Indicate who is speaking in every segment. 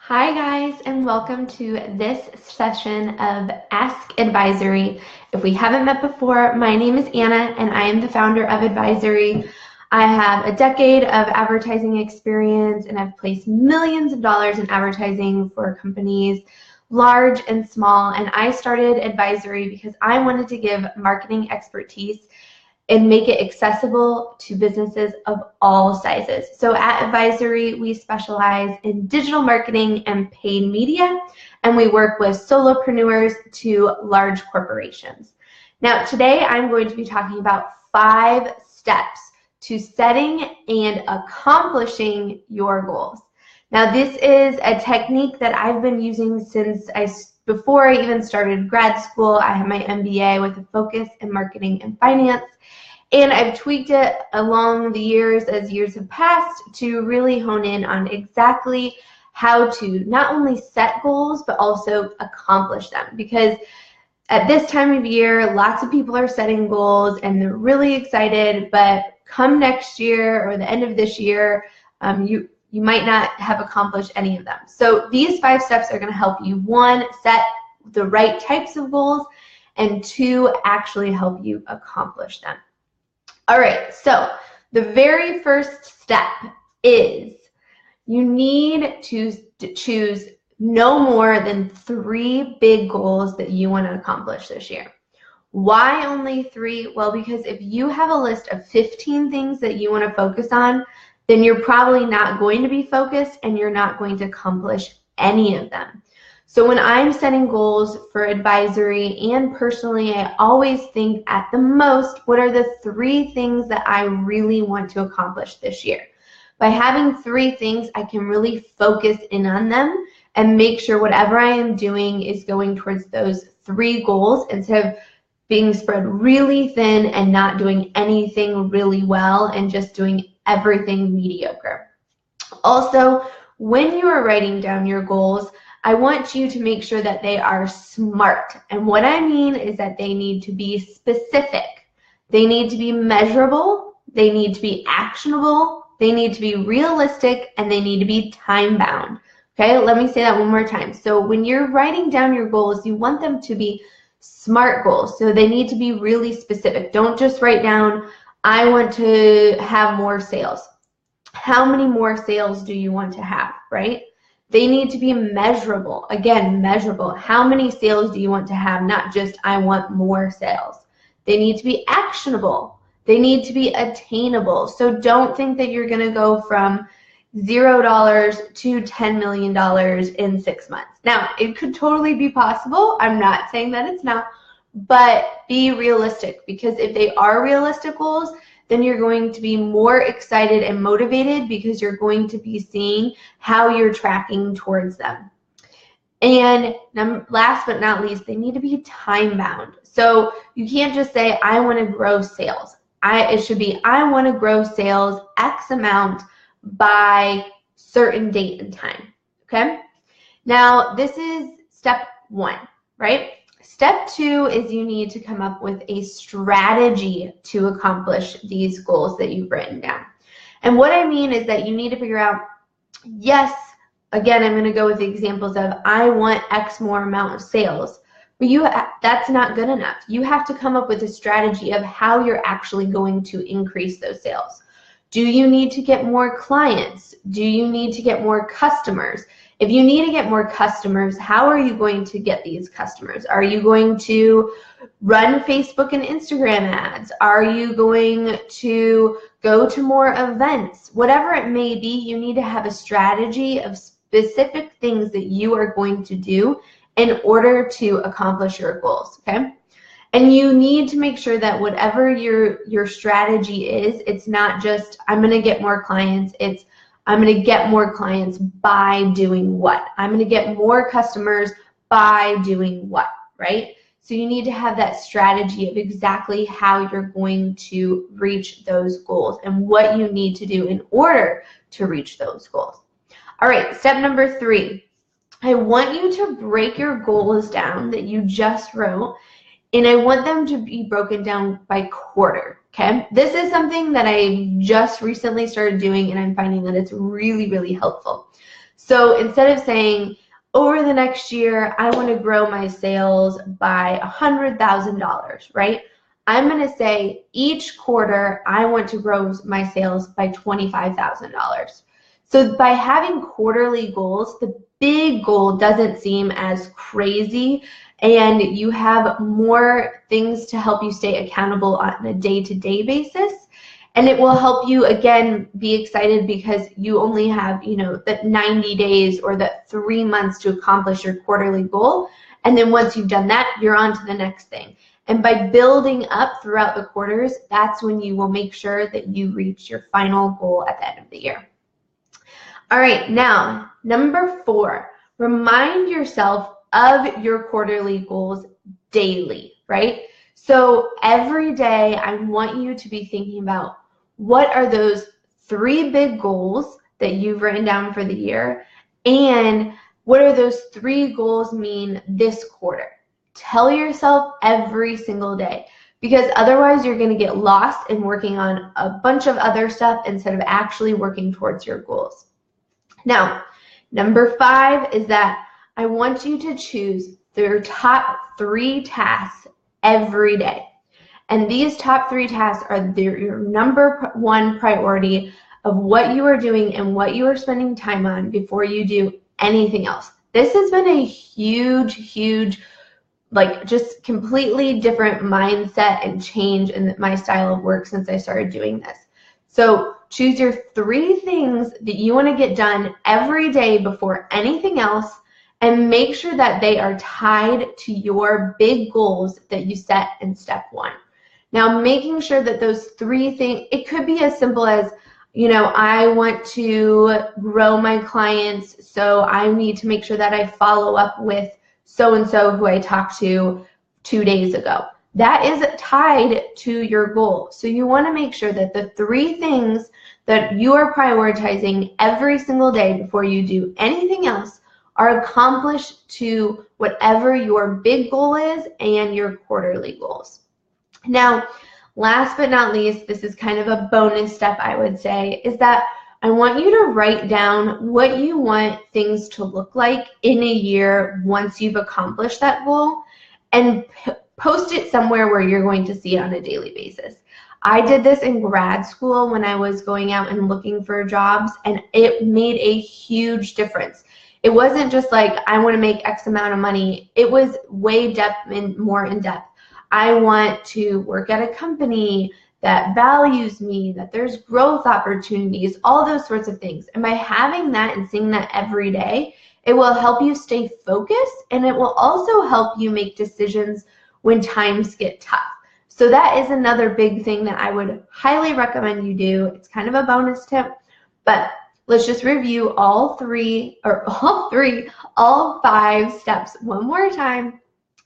Speaker 1: Hi guys, and welcome to this session of Ask Advisory. If we haven't met before, my name is Anna and I am the founder of Advisory. I have a decade of advertising experience and I've placed millions of dollars in advertising for companies large and small, and I started Advisory because I wanted to give marketing expertise and make it accessible to businesses of all sizes. So at Advisory, we specialize in digital marketing and paid media, and we work with solopreneurs to large corporations. Now, today I'm going to be talking about 5 steps to setting and accomplishing your goals. Now, this is a technique that I've been using since before I even started grad school. I have my MBA with a focus in marketing and finance. And I've tweaked it along the years as years have passed to really hone in on exactly how to not only set goals, but also accomplish them. Because at this time of year, lots of people are setting goals and they're really excited, but come next year or the end of this year, you might not have accomplished any of them. So these 5 steps are going to help you, 1, set the right types of goals, and 2, actually help you accomplish them. All right, so the very first step is you need to choose no more than 3 big goals that you want to accomplish this year. Why only 3? Well, because if you have a list of 15 things that you want to focus on, then you're probably not going to be focused and you're not going to accomplish any of them. So when I'm setting goals for Advisory and personally, I always think at the most, what are the 3 things that I really want to accomplish this year? By having 3 things, I can really focus in on them and make sure whatever I am doing is going towards those 3 goals instead of being spread really thin and not doing anything really well and just doing everything mediocre. Also, when you are writing down your goals, I want you to make sure that they are SMART. And what I mean is that they need to be specific. They need to be measurable. They need to be actionable. They need to be realistic, and they need to be time-bound. Okay, let me say that one more time. So when you're writing down your goals, you want them to be SMART goals. So they need to be really specific. Don't just write down, I want to have more sales. How many more sales do you want to have, right? They need to be measurable. Again, measurable. How many sales do you want to have? Not just, I want more sales. They need to be actionable. They need to be attainable. So don't think that you're going to go from $0 to $10 million in 6 months. Now, it could totally be possible. I'm not saying that it's not, but be realistic, because if they are realistic goals, then you're going to be more excited and motivated because you're going to be seeing how you're tracking towards them. And last but not least, they need to be time-bound. So you can't just say, I want to grow sales. It should be, I want to grow sales X amount by certain date and time, okay? Now, this is step 1, right? Step 2 is you need to come up with a strategy to accomplish these goals that you've written down. And what I mean is that you need to figure out, yes, again, I'm going to go with the examples of I want X more amount of sales, but that's not good enough. You have to come up with a strategy of how you're actually going to increase those sales. Do you need to get more clients? Do you need to get more customers? If you need to get more customers, how are you going to get these customers? Are you going to run Facebook and Instagram ads? Are you going to go to more events? Whatever it may be, you need to have a strategy of specific things that you are going to do in order to accomplish your goals, okay? And you need to make sure that whatever your strategy is, it's not just, I'm going to get more clients. It's, I'm going to get more clients by doing what? I'm going to get more customers by doing what, right? So you need to have that strategy of exactly how you're going to reach those goals and what you need to do in order to reach those goals. All right, step number 3. I want you to break your goals down that you just wrote, and I want them to be broken down by quarter, okay? This is something that I just recently started doing, and I'm finding that it's really, really helpful. So instead of saying, over the next year, I want to grow my sales by $100,000, right? I'm going to say each quarter, I want to grow my sales by $25,000. So by having quarterly goals, the big goal doesn't seem as crazy, and you have more things to help you stay accountable on a day-to-day basis. And it will help you, again, be excited because you only have, that 90 days or that 3 months to accomplish your quarterly goal. And then once you've done that, you're on to the next thing. And by building up throughout the quarters, that's when you will make sure that you reach your final goal at the end of the year. All right, now, number 4, remind yourself of your quarterly goals daily, right? So every day, I want you to be thinking about what are those 3 big goals that you've written down for the year, and what are those 3 goals mean this quarter? Tell yourself every single day, because otherwise you're going to get lost in working on a bunch of other stuff instead of actually working towards your goals. Now, number 5 is that I want you to choose your top 3 tasks every day. And these top 3 tasks are your number 1 priority of what you are doing and what you are spending time on before you do anything else. This has been a huge, just completely different mindset and change in my style of work since I started doing this. So choose your 3 things that you want to get done every day before anything else, and make sure that they are tied to your big goals that you set in step 1. Now, making sure that those 3 things, it could be as simple as, I want to grow my clients, so I need to make sure that I follow up with so-and-so who I talked to 2 days ago. That is tied to your goal. So you want to make sure that the 3 things that you are prioritizing every single day before you do anything else are accomplished to whatever your big goal is and your quarterly goals. Now, last but not least, this is kind of a bonus step, I would say, is that I want you to write down what you want things to look like in a year once you've accomplished that goal, and post it somewhere where you're going to see it on a daily basis. I did this in grad school when I was going out and looking for jobs, and it made a huge difference. It wasn't just like, I want to make X amount of money. It was way more in depth. I want to work at a company that values me, that there's growth opportunities, all those sorts of things. And by having that and seeing that every day, it will help you stay focused, and it will also help you make decisions when times get tough. So that is another big thing that I would highly recommend you do. It's kind of a bonus tip, but let's just review all 5 steps one more time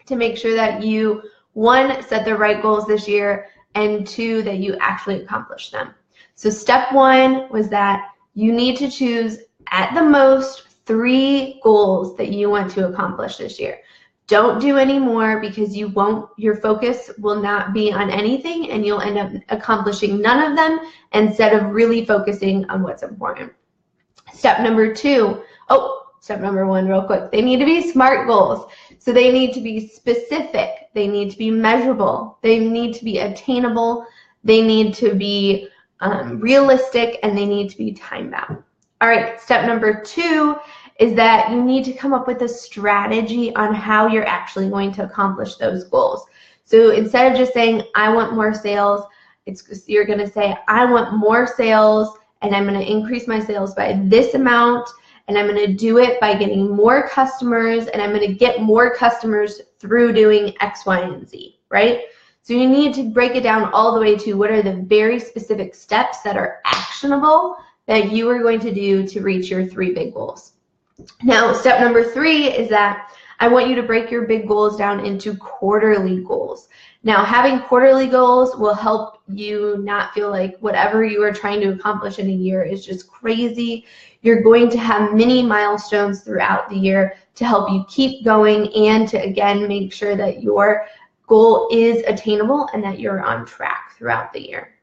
Speaker 1: to make sure that you, 1, set the right goals this year, and 2, that you actually accomplish them. So step 1 was that you need to choose at the most 3 goals that you want to accomplish this year. Don't do any more, because your focus will not be on anything, and you'll end up accomplishing none of them instead of really focusing on what's important. Step number 1 real quick. They need to be SMART goals. So they need to be specific. They need to be measurable. They need to be attainable. They need to be realistic, and they need to be time-bound. All right, step number 2 is that you need to come up with a strategy on how you're actually going to accomplish those goals. So instead of just saying, I want more sales, you're going to say, I want more sales, and I'm going to increase my sales by this amount, and I'm going to do it by getting more customers, and I'm going to get more customers through doing X, Y, and Z, right? So you need to break it down all the way to what are the very specific steps that are actionable that you are going to do to reach your 3 big goals. Now, step number 3 is that I want you to break your big goals down into quarterly goals. Now, having quarterly goals will help you not feel like whatever you are trying to accomplish in a year is just crazy. You're going to have mini milestones throughout the year to help you keep going, and to, again, make sure that your goal is attainable and that you're on track throughout the year.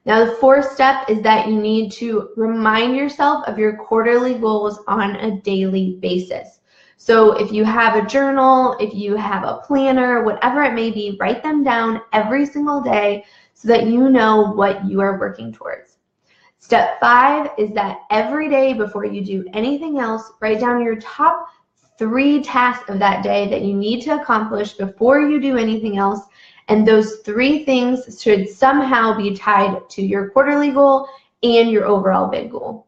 Speaker 1: Now, the fourth step is that you need to remind yourself of your quarterly goals on a daily basis. So if you have a journal, if you have a planner, whatever it may be, write them down every single day so that you know what you are working towards. Step 5 is that every day before you do anything else, write down your top 3 tasks of that day that you need to accomplish before you do anything else. And those 3 things should somehow be tied to your quarterly goal and your overall big goal.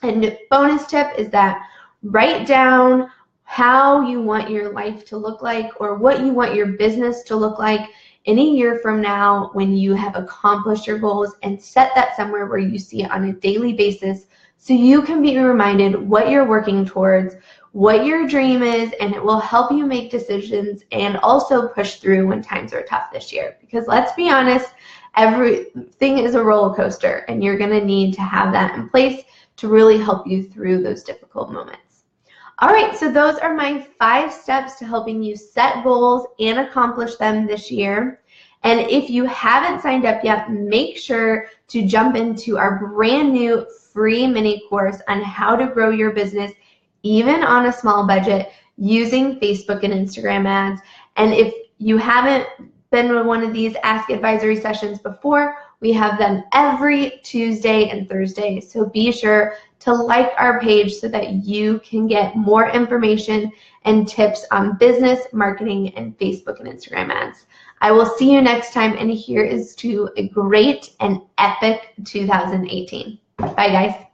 Speaker 1: And bonus tip is that write down how you want your life to look like or what you want your business to look like in a year from now when you have accomplished your goals, and set that somewhere where you see it on a daily basis so you can be reminded what you're working towards, what your dream is, and it will help you make decisions and also push through when times are tough this year. Because let's be honest, everything is a roller coaster, and you're going to need to have that in place to really help you through those difficult moments. All right, so those are my 5 steps to helping you set goals and accomplish them this year. And if you haven't signed up yet, make sure to jump into our brand new free mini course on how to grow your business even on a small budget using Facebook and Instagram ads. And if you haven't been to one of these Ask Advisory sessions before, we have them every Tuesday and Thursday. So be sure to like our page so that you can get more information and tips on business, marketing, and Facebook and Instagram ads. I will see you next time, and here is to a great and epic 2018. Bye, guys.